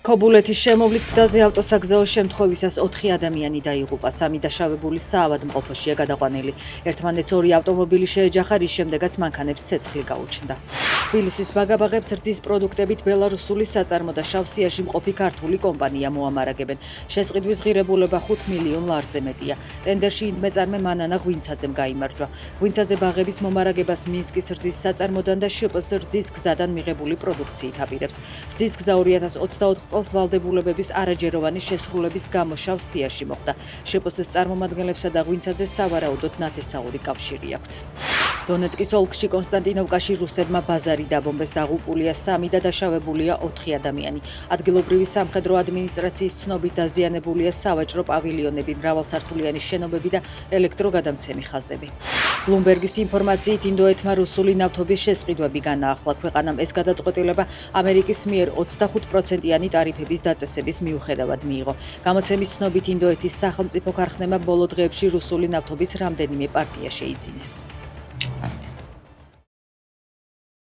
ქობულეთის შემოვლით გზაზე ავტოსაგზაო შემთხვევისას 4 ადამიანი დაიღუპა, 3 დაშავებული საავადმყოფოშია გადაყვანილი. ერთმანეთს 2 ავტომობილი შეეჯახა, რის შემდეგაც მანქანებს ცეცხლი გაუჩნდა. თბილისის ბაგაბაღებს რძის პროდუქტებით ბელარუსული საწარმო და შავსიაში მყოფი ქართული კომპანია მოამარაგებენ. შესყიდვის ღირებულება 5 მილიონ ლარზე მეტია. ტენდერში ინდმეწარმე მანანა ღვინცაძემ გაიმარჯვა. ღვინცაძე ბაღების მომარაგებას მინსკის რძის საწარმოდან და შპს რძის გზადან მიღებული პროდუქციით აპირებს. რძის გზა 2024 წელს ვალდებულებების არაჯეროვანი შესრულების გამო შავსიაში მოხდა. შპს-ის წარმომადგენლებსა და ღვინცაძეს სავარაუდოდ ნათესაური კავშირი აქვთ. დონეცკის ოლქში კონსტანტინოვკაში რუსებმა ბაზარი დაბომბეს, დაღუპულია 3 და დაშავებულია 4 ადამიანი. ადგილობრივი სამხედრო ადმინისტრაციის ცნობით დაზიანებულია სავაჭრო პავილიონები, მრავალსართულიანი შენობები და ელექტროგადამცემი ხაზები. ბლუმბერგის ინფორმაციით ინდოეთმა რუსული ნავთობის შესყიდვები განაახლა. ქვეყანამ ეს გადაწყვეტილება ამერიკის მიერ 25%-იანი ტარიფების დაწესების მიუხედავად მიიღო. გამოცემის ცნობით ინდოეთის სახელმწიფო ქარხნებმა ბოლო დღეებში რუსული ნავთობის რამდენიმე პარტია შეიძინეს.